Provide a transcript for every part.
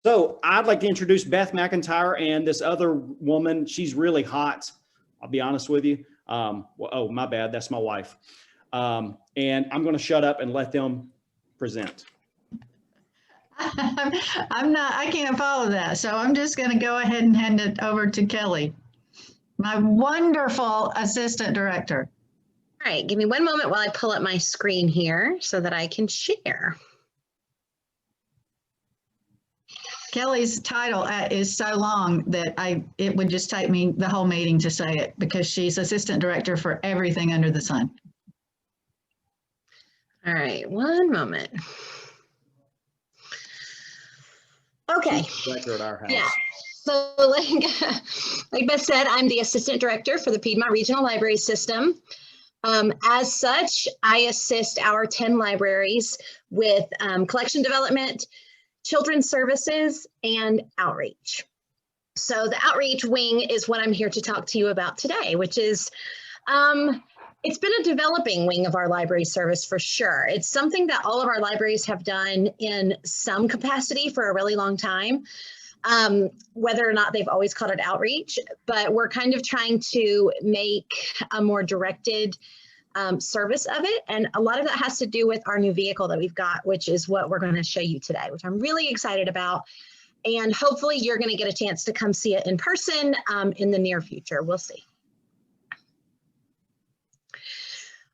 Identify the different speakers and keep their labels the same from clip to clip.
Speaker 1: So I'd like to introduce Beth McIntyre and this other woman. She's really hot. I'll be honest with you. Oh, my bad. That's my wife. And I'm going to shut up and let them present.
Speaker 2: I can't follow that. So I'm just going to go ahead and hand it over to Kelly, my wonderful assistant director.
Speaker 3: All right, give me one moment while I pull up my screen here so that I can share.
Speaker 2: Kelly's title is so long that it would just take me the whole meeting to say it, because she's assistant director for everything under the sun.
Speaker 3: All right, one moment. Okay.
Speaker 1: Director at our house.
Speaker 3: Yeah. So like Beth said, I'm the assistant director for the Piedmont Regional Library System. As such, I assist our 10 libraries with collection development, children's services, and outreach. So the outreach wing is what I'm here to talk to you about today, which is, it's been a developing wing of our library service for sure. It's something that all of our libraries have done in some capacity for a really long time, whether or not they've always called it outreach, but we're kind of trying to make a more directed service of it. And a lot of that has to do with our new vehicle that we've got, which is what we're going to show you today, which I'm really excited about. And hopefully you're going to get a chance to come see it in person in the near future. We'll see.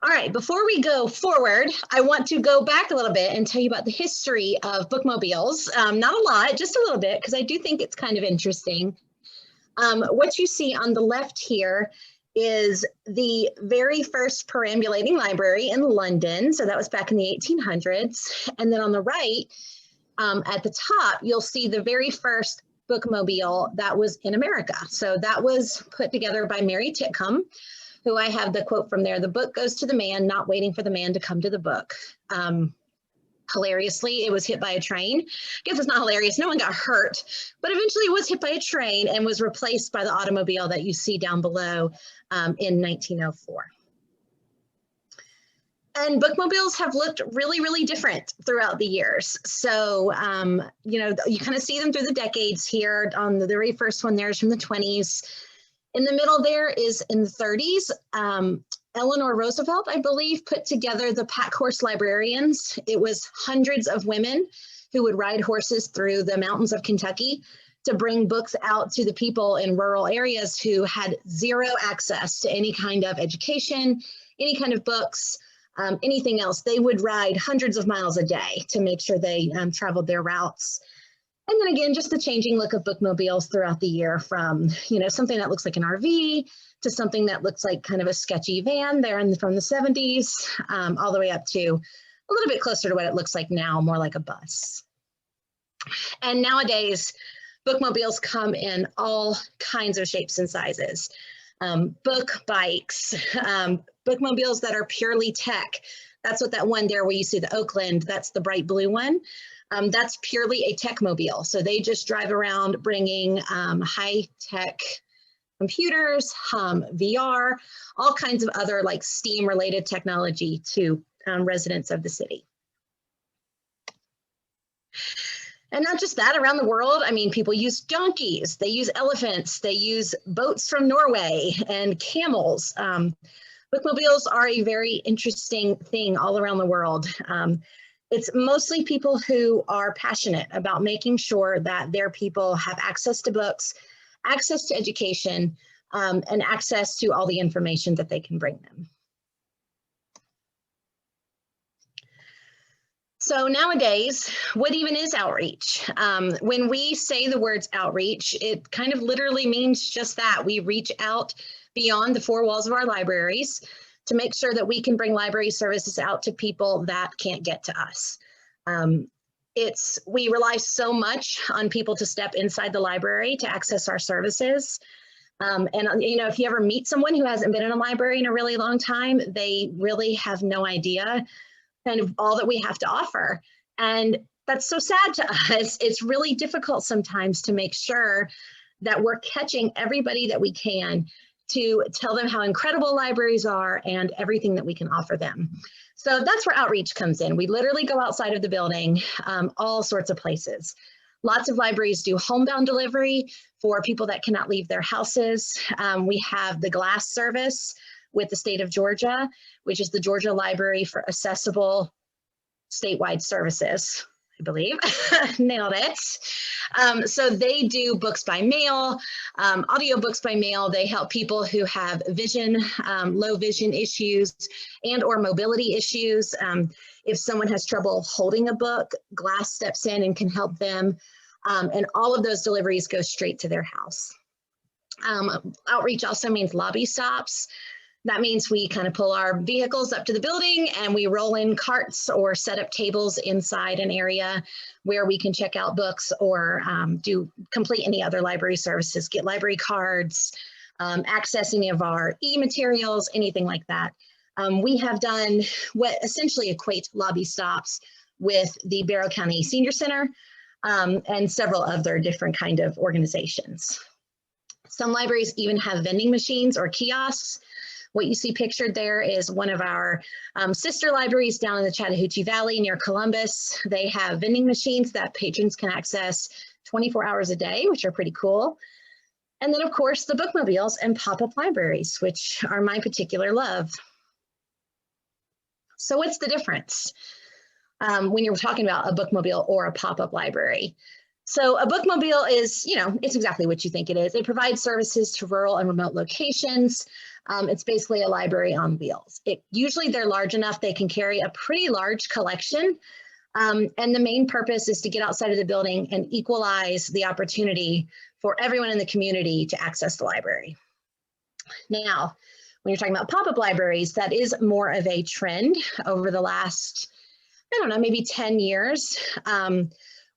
Speaker 3: All right, before we go forward, I want to go back a little bit and tell you about the history of bookmobiles. Not a lot, just a little bit, because I do think it's kind of interesting. What you see on the left here is the very first perambulating library in London. So that was back in the 1800s. And then on the right, at the top, you'll see the very first bookmobile that was in America. So that was put together by Mary Titcomb, who I have the quote from there: "The book goes to the man, not waiting for the man to come to the book." Hilariously, it was hit by a train. I guess it's not hilarious, no one got hurt, but eventually it was hit by a train and was replaced by the automobile that you see down below in 1904. And bookmobiles have looked really, really different throughout the years. So, you know, you kind of see them through the decades here. On the very first one there is from the 20s. In the middle there is in the 30s. Eleanor Roosevelt, I believe, put together the pack horse librarians. It was hundreds of women who would ride horses through the mountains of Kentucky to bring books out to the people in rural areas who had zero access to any kind of education, any kind of books, anything else. They would ride hundreds of miles a day to make sure they traveled their routes. And then again, just the changing look of bookmobiles throughout the year, from, you know, something that looks like an RV to something that looks like kind of a sketchy van there from the 70s, all the way up to a little bit closer to what it looks like now, more like a bus. And nowadays, bookmobiles come in all kinds of shapes and sizes. Book bikes, bookmobiles that are purely tech. That's what that one there where you see the Oakland, that's the bright blue one. That's purely a tech mobile. So they just drive around bringing high-tech computers, VR, all kinds of other like STEAM-related technology to residents of the city. And not just that, around the world, I mean, people use donkeys, they use elephants, they use boats from Norway and camels. Bookmobiles are a very interesting thing all around the world. It's mostly people who are passionate about making sure that their people have access to books, access to education, and access to all the information that they can bring them. So nowadays, what even is outreach? When we say the words outreach, it kind of literally means just that. We reach out beyond the four walls of our libraries to make sure that we can bring library services out to people that can't get to us. We rely so much on people to step inside the library to access our services. And you know, if you ever meet someone who hasn't been in a library in a really long time, they really have no idea kind of all that we have to offer. And that's so sad to us. It's really difficult sometimes to make sure that we're catching everybody that we can to tell them how incredible libraries are and everything that we can offer them. So that's where outreach comes in. We literally go outside of the building, all sorts of places. Lots of libraries do homebound delivery for people that cannot leave their houses. We have the GLASS service with the state of Georgia, which is the Georgia Library for Accessible Statewide Services, I believe. Nailed it. So they do books by mail, audio books by mail. They help people who have vision, low vision issues and or mobility issues. If someone has trouble holding a book, GLASS steps in and can help them. And all of those deliveries go straight to their house. Outreach also means lobby stops. That means we kind of pull our vehicles up to the building and we roll in carts or set up tables inside an area where we can check out books or complete any other library services, get library cards, access any of our e-materials, anything like that. We have done what essentially equate lobby stops with the Barrow County Senior Center and several other different kind of organizations. Some libraries even have vending machines or kiosks. What you see pictured there is one of our sister libraries down in the Chattahoochee Valley near Columbus. They have vending machines that patrons can access 24 hours a day, which are pretty cool. And then of course the bookmobiles and pop-up libraries, which are my particular love. So what's the difference when you're talking about a bookmobile or a pop-up library? So a bookmobile is, it's exactly what you think it is. It provides services to rural and remote locations. It's basically a library on wheels. Usually they're large enough they can carry a pretty large collection. And the main purpose is to get outside of the building and equalize the opportunity for everyone in the community to access the library. Now, when you're talking about pop-up libraries, that is more of a trend over the last, I don't know, maybe 10 years.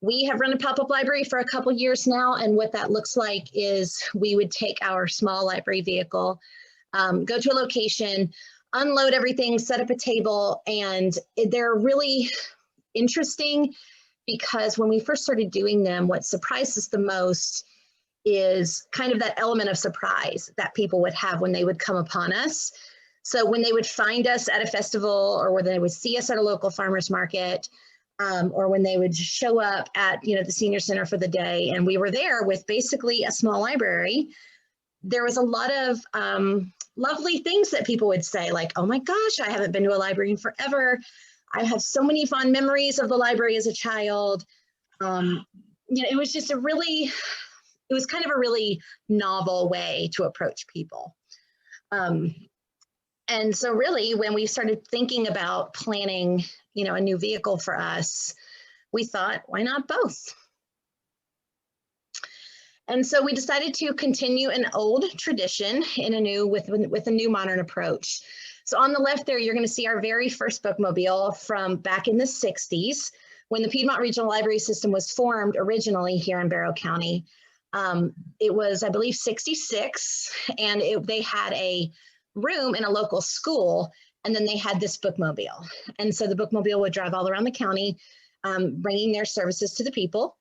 Speaker 3: We have run a pop-up library for a couple years now, and what that looks like is we would take our small library vehicle, go to a location, unload everything, set up a table, and they're really interesting because when we first started doing them, what surprised us the most is kind of that element of surprise that people would have when they would come upon us. So when they would find us at a festival or when they would see us at a local farmer's market, or when they would show up at the senior center for the day and we were there with basically a small library, there was a lot of lovely things that people would say, like, oh my gosh, I haven't been to a library in forever. I have so many fond memories of the library as a child. It was just it was kind of a really novel way to approach people. And so really when we started thinking about planning, a new vehicle for us, we thought, why not both? And so we decided to continue an old tradition with a new modern approach. So on the left there, you're going to see our very first bookmobile from back in the 60s when the Piedmont Regional Library System was formed originally here in Barrow County. It was, I believe, 66, and they had a room in a local school, and then they had this bookmobile. And so the bookmobile would drive all around the county, bringing their services to the people.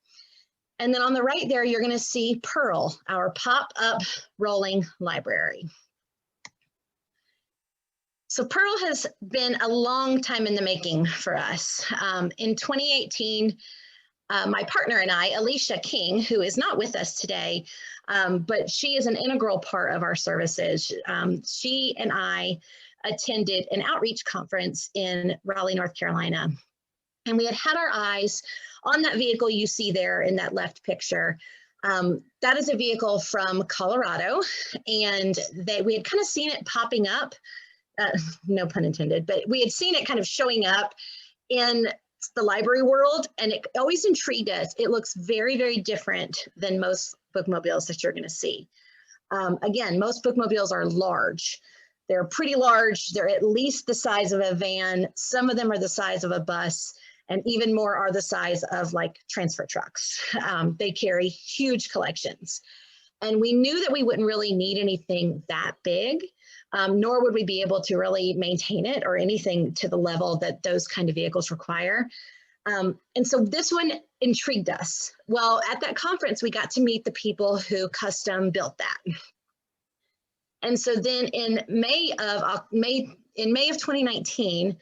Speaker 3: And then on the right there, you're going to see Pearl, our pop-up rolling library. So Pearl has been a long time in the making for us. In 2018, my partner and I, Alicia King, who is not with us today, but she is an integral part of our services. She and I attended an outreach conference in Raleigh, North Carolina. And we had our eyes on that vehicle you see there in that left picture. That is a vehicle from Colorado, and we had kind of seen it popping up, no pun intended, but we had seen it kind of showing up in the library world, and it always intrigued us. It looks very, very different than most bookmobiles that you're going to see. Again, most bookmobiles are large. They're pretty large. They're at least the size of a van. Some of them are the size of a bus, and even more are the size of like transfer trucks. They carry huge collections. And we knew that we wouldn't really need anything that big, nor would we be able to really maintain it or anything to the level that those kind of vehicles require. And so this one intrigued us. Well, at that conference, we got to meet the people who custom built that. And so then in May of 2019,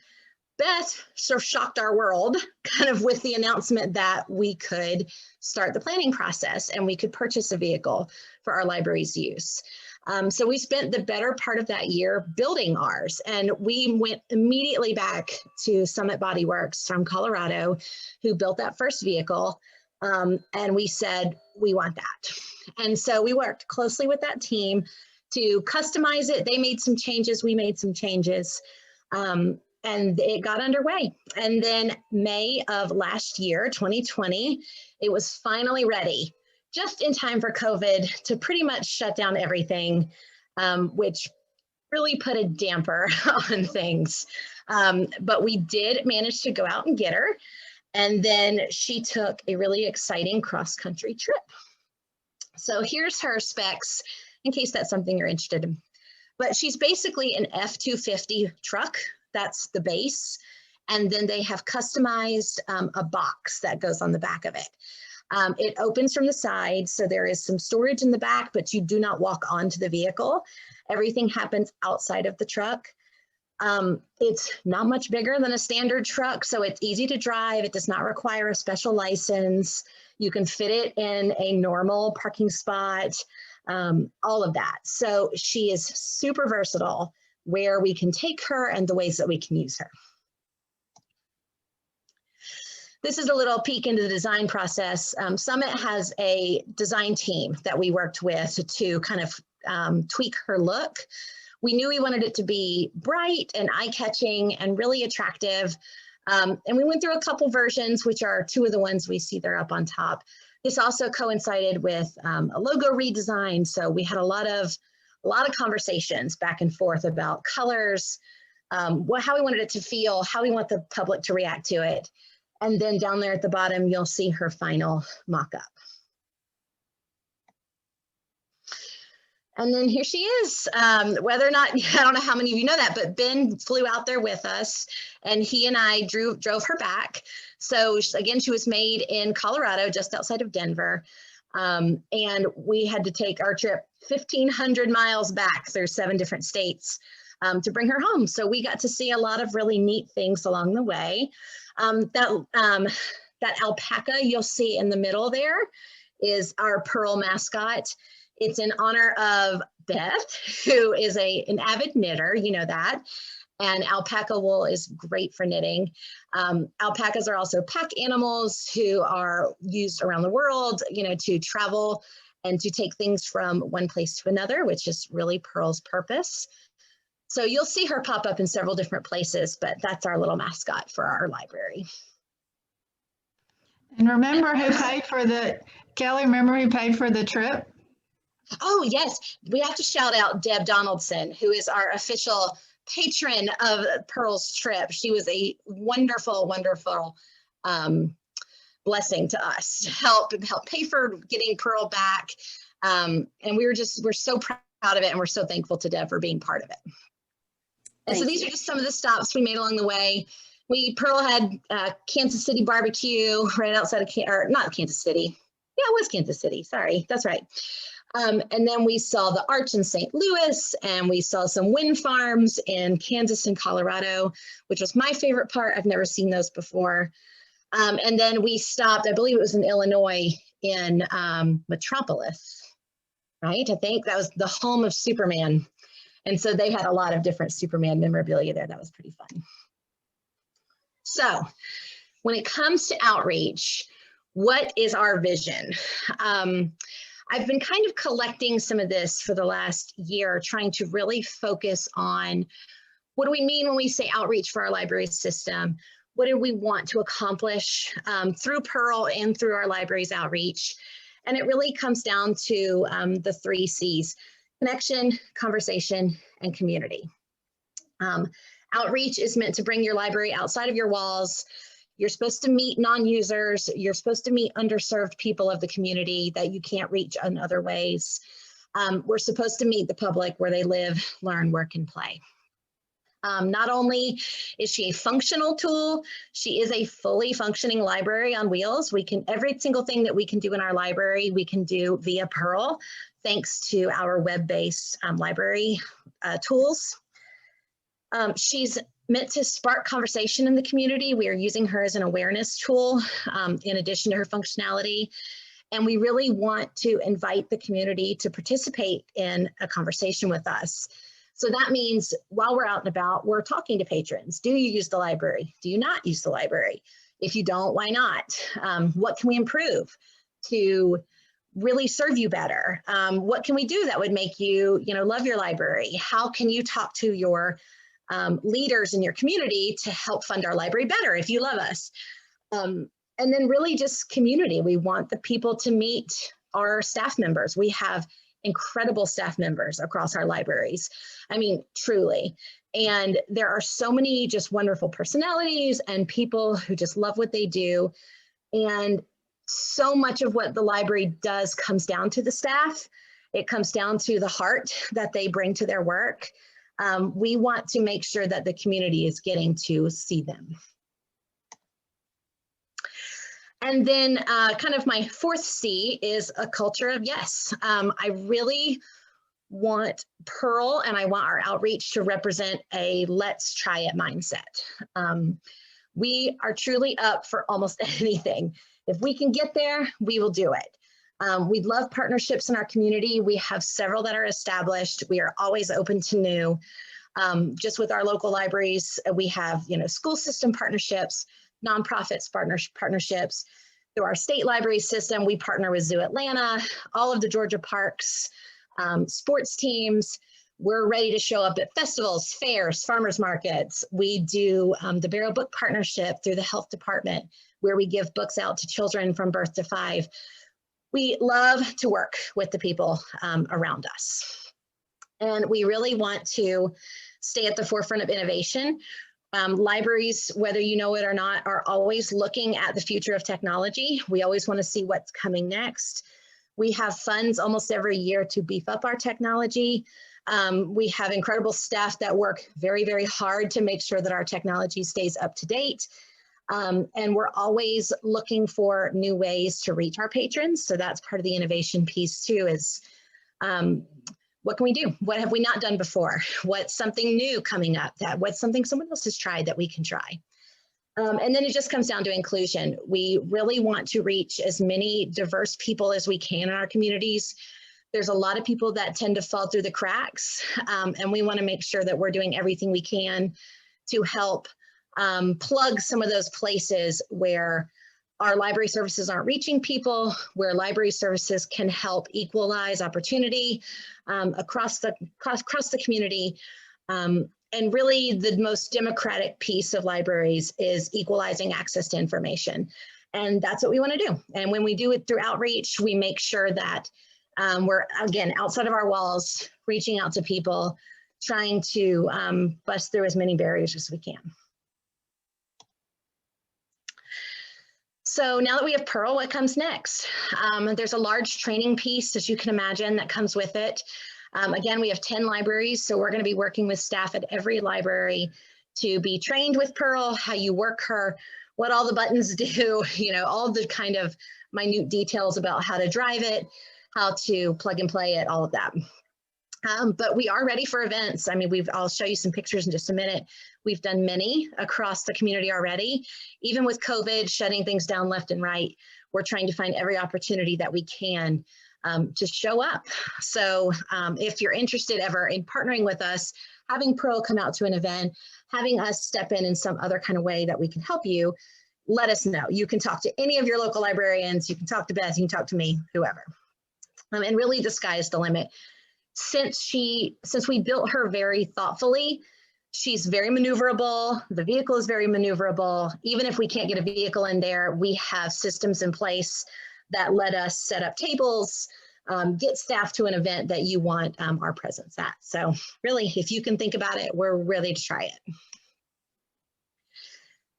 Speaker 3: Beth sort of shocked our world kind of with the announcement that we could start the planning process and we could purchase a vehicle for our library's use. So we spent the better part of that year building ours, and we went immediately back to Summit Body Works from Colorado, who built that first vehicle, and we said, we want that. And so we worked closely with that team to customize it. They made some changes, we made some changes. And it got underway. And then May of last year, 2020, it was finally ready, just in time for COVID to pretty much shut down everything, which really put a damper on things. But we did manage to go out and get her. And then she took a really exciting cross-country trip. So here's her specs, in case that's something you're interested in. But she's basically an F-250 truck. That's the base. And then they have customized a box that goes on the back of it. It opens from the side, so there is some storage in the back, but you do not walk onto the vehicle. Everything happens outside of the truck. It's not much bigger than a standard truck, so it's easy to drive. It does not require a special license. You can fit it in a normal parking spot, all of that. So she is super versatile, where we can take her and the ways that we can use her. This is a little peek into the design process. Summit has a design team that we worked with to kind of tweak her look. We knew we wanted it to be bright and eye-catching and really attractive. And we went through a couple versions, which are two of the ones we see there up on top. This also coincided with a logo redesign. So we had a lot of conversations back and forth about colors, how we wanted it to feel, how we want the public to react to it. And then down there at the bottom, you'll see her final mock-up. And then here she is. Whether or not, I don't know how many of you know that, but Ben flew out there with us and he and I drove her back. So again, she was made in Colorado, just outside of Denver. And we had to take our trip 1,500 miles back through 7 different states to bring her home. So we got to see a lot of really neat things along the way. That alpaca you'll see in the middle there is our Pearl mascot. It's in honor of Beth, who is an avid knitter, you know that. And alpaca wool is great for knitting. Alpacas are also pack animals who are used around the world, to travel and to take things from one place to another, which is really Pearl's purpose. So you'll see her pop up in several different places, but that's our little mascot for our library.
Speaker 2: And remember who paid for Kelly, remember who paid for the trip?
Speaker 3: Oh, yes. We have to shout out Deb Donaldson, who is our official patron of Pearl's trip. She was a wonderful, wonderful blessing to us to help pay for getting Pearl back. And we're so proud of it, and we're so thankful to Deb for being part of it. And so these are just some of the stops we made along the way. Pearl had Kansas City barbecue right outside of, or not Kansas City. Yeah, it was Kansas City. Sorry, that's right. And then we saw the Arch in St. Louis, and we saw some wind farms in Kansas and Colorado, which was my favorite part. I've never seen those before. And then we stopped, I believe it was in Illinois, in Metropolis, right? I think that was the home of Superman. And so they had a lot of different Superman memorabilia there. That was pretty fun. So when it comes to outreach, what is our vision? I've been kind of collecting some of this for the last year, trying to really focus on what do we mean when we say outreach for our library system? What do we want to accomplish through Pearl and through our library's outreach? And it really comes down to the 3 C's: connection, conversation, and community. Outreach is meant to bring your library outside of your walls. You're supposed to meet non-users. You're supposed to meet underserved people of the community that you can't reach in other ways. We're supposed to meet the public where they live, learn, work, and play. Not only is she a functional tool, she is a fully functioning library on wheels. Every single thing that we can do in our library, we can do via Pearl, thanks to our web-based library tools. She's meant to spark conversation in the community. We are using her as an awareness tool in addition to her functionality. And we really want to invite the community to participate in a conversation with us. So that means while we're out and about, we're talking to patrons. Do you use the library? Do you not use the library? If you don't, why not? What can we improve to really serve you better? What can we do that would make you, love your library? How can you talk to your leaders in your community to help fund our library better if you love us? And then really just community. We want the people to meet our staff members. We have incredible staff members across our libraries. I mean, truly. And there are so many just wonderful personalities and people who just love what they do. And so much of what the library does comes down to the staff. It comes down to the heart that they bring to their work. We want to make sure that the community is getting to see them. And then kind of my fourth C is a culture of yes. I really want Pearl and I want our outreach to represent a let's try it mindset. We are truly up for almost anything. If we can get there, we will do it. We love partnerships in our community. We have several that are established. We are always open to new. Just with our local libraries, we have school system partnerships, nonprofits partnerships. Through our state library system, we partner with Zoo Atlanta, all of the Georgia parks, sports teams. We're ready to show up at festivals, fairs, farmers markets. We do the Barrow Book Partnership through the health department, where we give books out to children from birth to 5. We love to work with the people around us. And we really want to stay at the forefront of innovation. Libraries, whether you know it or not, are always looking at the future of technology. We always want to see what's coming next. We have funds almost every year to beef up our technology. We have incredible staff that work very, very hard to make sure that our technology stays up to date. And we're always looking for new ways to reach our patrons. So that's part of the innovation piece too, is what can we do? What have we not done before? What's something new coming up? What's something someone else has tried that we can try? And then it just comes down to inclusion. We really want to reach as many diverse people as we can in our communities. There's a lot of people that tend to fall through the cracks, and we want to make sure that we're doing everything we can to help plug some of those places where our library services aren't reaching people, where library services can help equalize opportunity across the community. And really the most democratic piece of libraries is equalizing access to information. And that's what we want to do. And when we do it through outreach, we make sure that we're, again, outside of our walls, reaching out to people, trying to bust through as many barriers as we can. So now that we have Pearl, what comes next? There's a large training piece, as you can imagine, that comes with it. Again, we have 10 libraries, so we're going to be working with staff at every library to be trained with Pearl, how you work her, what all the buttons do, all the kind of minute details about how to drive it, how to plug and play it, all of that. But we are ready for events. I mean, I'll show you some pictures in just a minute. We've done many across the community already. Even with COVID shutting things down left and right, we're trying to find every opportunity that we can to show up. So if you're interested ever in partnering with us, having Pearl come out to an event, having us step in some other kind of way that we can help you, let us know. You can talk to any of your local librarians. You can talk to Beth, you can talk to me, whoever. And really the sky is the limit. Since we built her very thoughtfully, she's very maneuverable. The vehicle is very maneuverable. Even if we can't get a vehicle in there, we have systems in place that let us set up tables, get staff to an event that you want our presence at. So really, if you can think about it, we're ready to try it.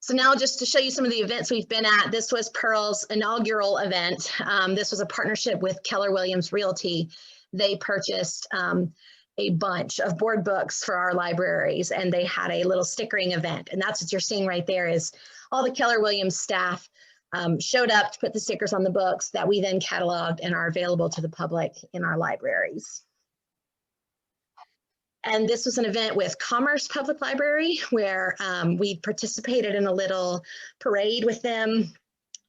Speaker 3: So now just to show you some of the events we've been at, this was Pearl's inaugural event. This was a partnership with Keller Williams Realty. They purchased a bunch of board books for our libraries, and they had a little stickering event. And that's what you're seeing right there is all the Keller Williams staff showed up to put the stickers on the books that we then cataloged and are available to the public in our libraries. And this was an event with Commerce Public Library where we participated in a little parade with them.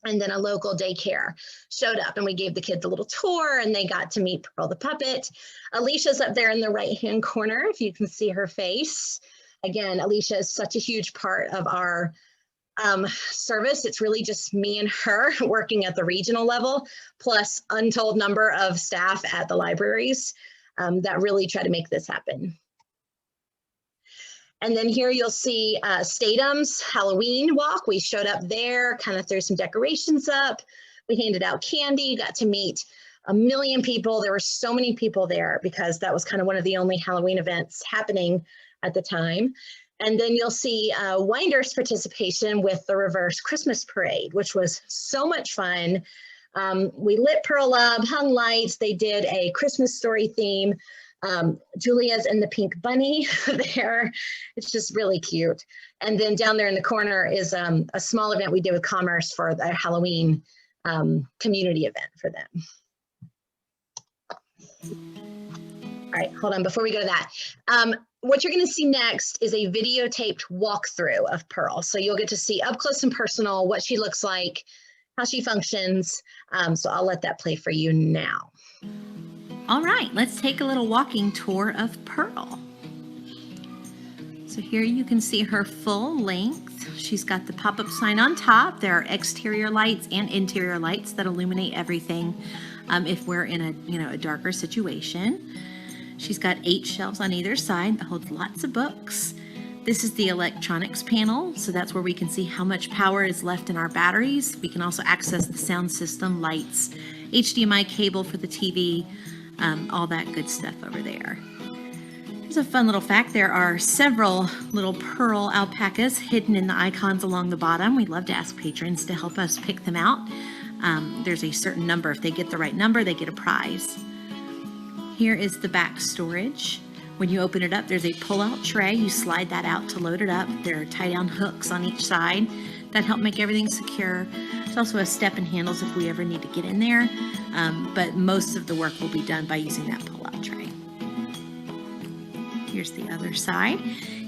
Speaker 3: And then a local daycare showed up and we gave the kids a little tour and they got to meet Pearl the puppet. Alicia's up there in the right-hand corner, if you can see her face. Again, Alicia is such a huge part of our service. It's really just me and her working at the regional level, plus untold number of staff at the libraries that really try to make this happen. And then here you'll see Statum's Halloween walk. We showed up there, kind of threw some decorations up. We handed out candy, got to meet 1 million people. There were so many people there because that was kind of one of the only Halloween events happening at the time. And then you'll see Winder's participation with the reverse Christmas parade, which was so much fun. We lit Pearl up, hung lights. They did a Christmas story theme. Julia's and the pink bunny there. It's just really cute. And then down there in the corner is a small event we did with Commerce for the Halloween community event for them. All right, hold on, before we go to that. What you're gonna see next is a videotaped walkthrough of Pearl. So you'll get to see up close and personal what she looks like, how she functions. So I'll let that play for you now.
Speaker 4: All right, let's take a little walking tour of Pearl. So here you can see her full length. She's got the pop-up sign on top. There are exterior lights and interior lights that illuminate everything if we're in a darker situation. She's got 8 shelves on either side that holds lots of books. This is the electronics panel, so that's where we can see how much power is left in our batteries. We can also access the sound system, lights, HDMI cable for the TV, all that good stuff over there. Here's a fun little fact. There are several little Pearl alpacas hidden in the icons along the bottom. We'd love to ask patrons to help us pick them out. There's a certain number. If they get the right number, they get a prize. Here is the back storage. When you open it up, there's a pull-out tray. You slide that out to load it up. There are tie-down hooks on each side that help make everything secure. There's also a step and handles if we ever need to get in there, but most of the work will be done by using that pull-out tray. Here's the other side.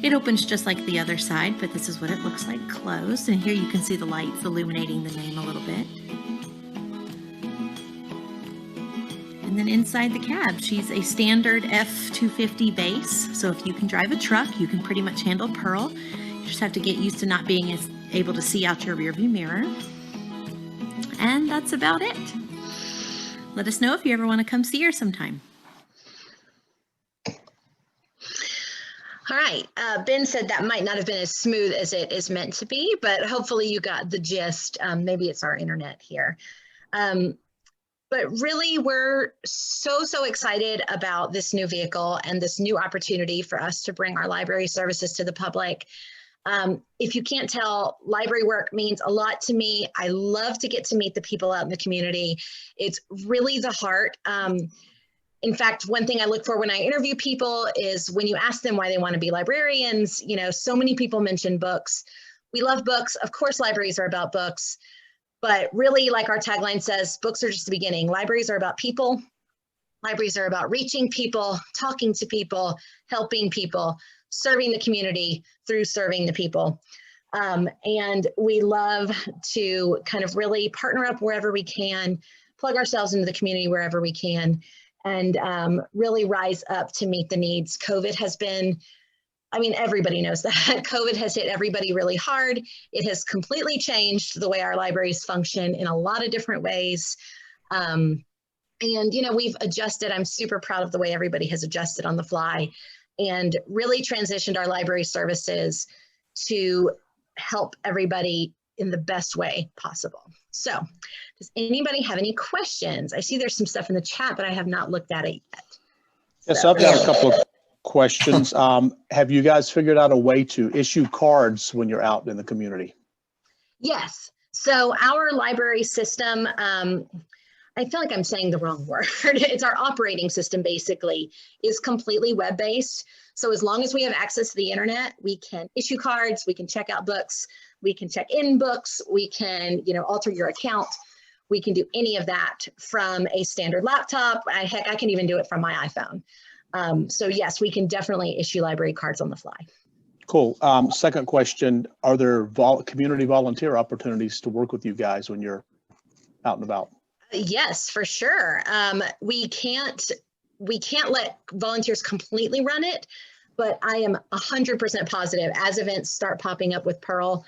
Speaker 4: It opens just like the other side, but this is what it looks like closed. And here you can see the lights illuminating the name a little bit. And then inside the cab, she's a standard F250 base. So if you can drive a truck, you can pretty much handle Pearl. You just have to get used to not being able to see out your rearview mirror. And that's about it. Let us know if you ever want to come see her sometime.
Speaker 3: All right, Ben said that might not have been as smooth as it is meant to be, but hopefully you got the gist. Maybe it's our internet here. But really, we're so excited about this new vehicle and this new opportunity for us to bring our library services to the public. If you can't tell, library work means a lot to me. I love to get to meet the people out in the community. It's really the heart. In fact, one thing I look for when I interview people is when you ask them why they want to be librarians, so many people mention books. We love books. Of course, libraries are about books. But really, like our tagline says, books are just the beginning. Libraries are about people. Libraries are about reaching people, talking to people, helping people, serving the community through serving the people. And we love to kind of really partner up wherever we can, plug ourselves into the community wherever we can, and really rise up to meet the needs. COVID has been, everybody knows that. COVID has hit everybody really hard. It has completely changed the way our libraries function in a lot of different ways. And, we've adjusted. I'm super proud of the way everybody has adjusted on the fly and really transitioned our library services to help everybody in the best way possible. So does anybody have any questions? I see there's some stuff in the chat, but I have not looked at it yet.
Speaker 5: Yes, I've got a couple of questions. Have you guys figured out a way to issue cards when you're out in the community?
Speaker 3: Yes. So our library system, I feel like I'm saying the wrong word. It's our operating system, basically, is completely web-based. So as long as we have access to the internet, we can issue cards, we can check out books, we can check in books, we can, alter your account. We can do any of that from a standard laptop. Heck, I can even do it from my iPhone. So yes, we can definitely issue library cards on the fly.
Speaker 5: Cool. Second question, are there community volunteer opportunities to work with you guys when you're out and about?
Speaker 3: Yes, for sure. We can't let volunteers completely run it, but I am 100% positive as events start popping up with Pearl,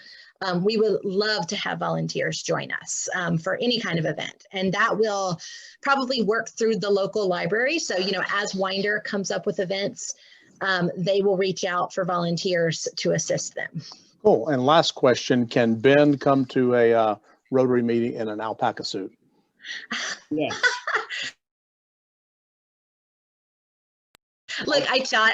Speaker 3: we would love to have volunteers join us for any kind of event. And that will probably work through the local library. So, you know, as Winder comes up with events, they will reach out for volunteers to assist them.
Speaker 5: Cool. And last question, can Ben come to a Rotary meeting in an alpaca suit?
Speaker 1: Yes.
Speaker 3: Look, I shot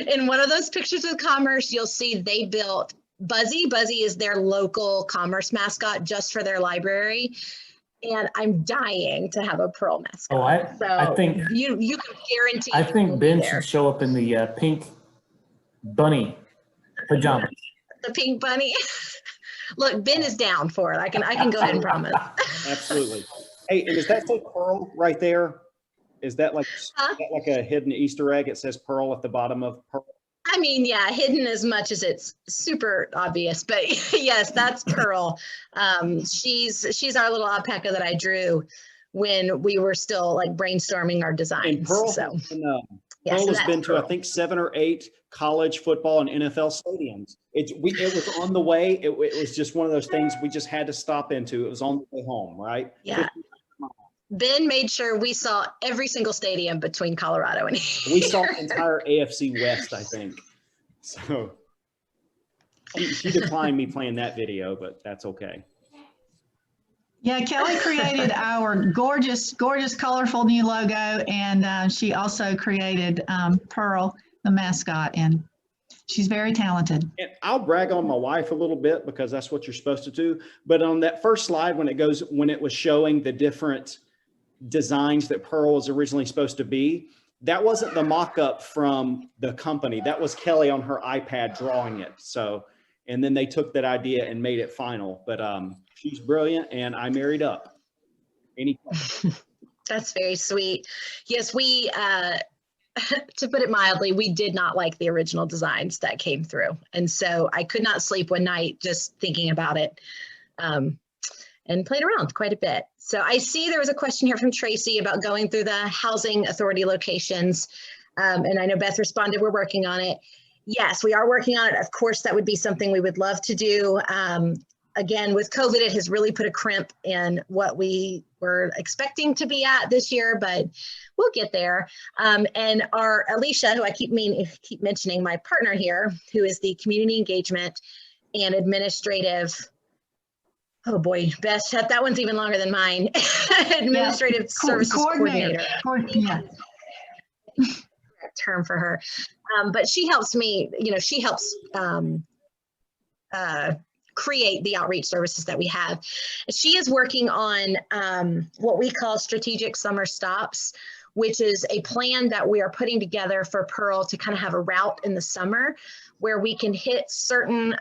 Speaker 3: in one of those pictures of commerce, you'll see they built Buzzy. Buzzy is their local commerce mascot just for their library. And I'm dying to have a Pearl mascot.
Speaker 6: Oh, I think
Speaker 3: you can guarantee.
Speaker 6: I think Ben should show up in the pink bunny pajamas.
Speaker 3: The pink bunny. Look, Ben is down for it. I can go ahead and promise.
Speaker 1: Absolutely. Hey, and does that say Pearl right there? Is that like a hidden Easter egg? It says Pearl at the bottom of Pearl.
Speaker 3: I mean, yeah, hidden as much as it's super obvious, but yes, that's Pearl. She's our little alpaca that I drew when we were still like brainstorming our designs.
Speaker 1: And Pearl,
Speaker 3: so,
Speaker 1: Pearl has been to, I think, 7 or 8 college football and NFL stadiums. It was on the way. It was just one of those things we just had to stop into. It was on the way home, right?
Speaker 3: Yeah. Ben made sure we saw every single stadium between Colorado and here.
Speaker 1: We saw the entire AFC West, I think. So she declined me playing that video, but that's okay.
Speaker 2: Yeah, Kelly created our gorgeous, colorful new logo, and she also created Pearl, the mascot, and she's very talented.
Speaker 1: And I'll brag on my wife a little bit because that's what you're supposed to do. But on that first slide, when it was showing the different designs that Pearl was originally supposed to be, that wasn't the mock-up from the company. That was Kelly on her iPad drawing it. So, and then they took that idea and made it final. But she's brilliant, and I married up. Any questions?
Speaker 3: That's very sweet. Yes, we, to put it mildly, we did not like the original designs that came through. And so I could not sleep one night just thinking about it. And played around quite a bit. So I see there was a question here from Tracy about going through the housing authority locations. And I know Beth responded, we're working on it. Yes, we are working on it. Of course, that would be something we would love to do. Again, with COVID, it has really put a crimp in what we were expecting to be at this year, but we'll get there. And our Alicia, who I keep mentioning, my partner here, who is the community engagement and administrative, oh boy, Beth, that one's even longer than mine. Administrative services coordinator.
Speaker 2: Yeah.
Speaker 3: Term for her. But she helps me, she helps create the outreach services that we have. She is working on what we call strategic summer stops, which is a plan that we are putting together for Pearl to kind of have a route in the summer where we can hit certain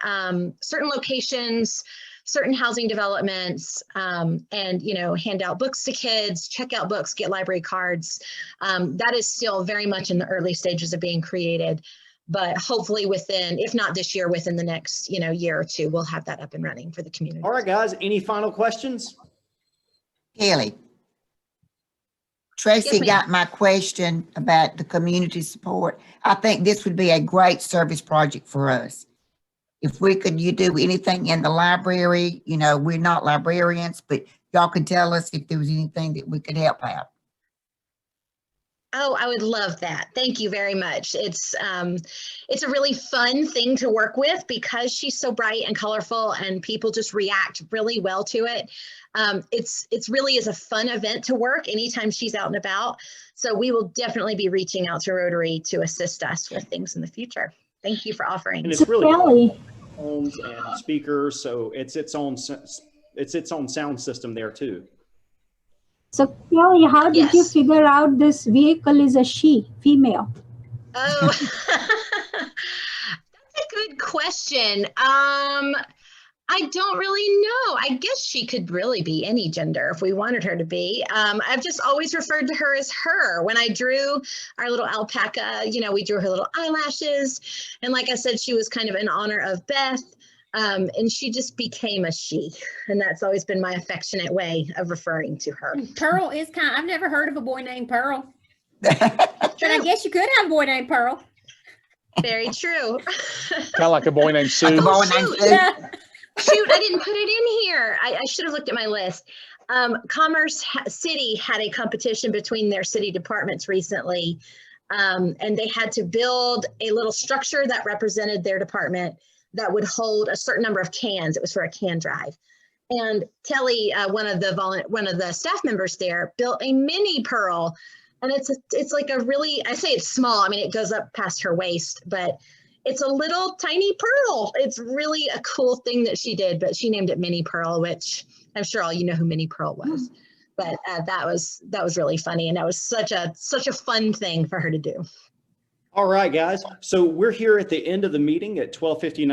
Speaker 3: locations, certain housing developments, and, hand out books to kids, check out books, get library cards. That is still very much in the early stages of being created, but hopefully within, if not this year, within the next, year or two, we'll have that up and running for the community.
Speaker 1: All right, guys, any final questions?
Speaker 7: Kelly. Tracy
Speaker 3: Yes,
Speaker 7: got my question about the community support. I think this would be a great service project for us. If you do anything in the library, we're not librarians, but y'all could tell us if there was anything that we could help out.
Speaker 3: Oh, I would love that. Thank you very much. It's a really fun thing to work with because she's so bright and colorful and people just react really well to it. It's really is a fun event to work anytime she's out and about. So we will definitely be reaching out to Rotary to assist us with things in the future. Thank you for offering.
Speaker 1: And it's really
Speaker 8: Kelly,
Speaker 1: phones and speakers, so it's its own sound system there too.
Speaker 8: so Kelly, how did you
Speaker 3: Yes.
Speaker 8: figure out this vehicle is a female?
Speaker 3: Oh, that's a good question. I don't really know. I guess she could really be any gender if we wanted her to be. I've just always referred to her as her. When I drew our little alpaca, you know, we drew her little eyelashes. And like I said, she was kind of in honor of Beth. And she just became a she. And that's always been my affectionate way of referring to her.
Speaker 9: Pearl is I've never heard of a boy named Pearl. But I guess you could have a boy named Pearl.
Speaker 3: Very true.
Speaker 5: Kind of like a boy named Sue.
Speaker 7: Like a boy named
Speaker 3: shoot.
Speaker 7: Sue.
Speaker 9: Yeah.
Speaker 3: Shoot, I didn't put it in here. I should have looked at my list. Commerce City had a competition between their city departments recently, and they had to build a little structure that represented their department that would hold a certain number of cans. It was for a can drive. And Kelly, one of the staff members there, built a mini Pearl, and it's like a really, I say it's small. I mean, it goes up past her waist, but it's a little tiny pearl. It's really a cool thing that she did, but she named it Mini Pearl, which I'm sure all you know who Mini Pearl was. But that was really funny, and that was such a fun thing for her to do.
Speaker 1: All right, guys. So we're here at the end of the meeting at 12:59.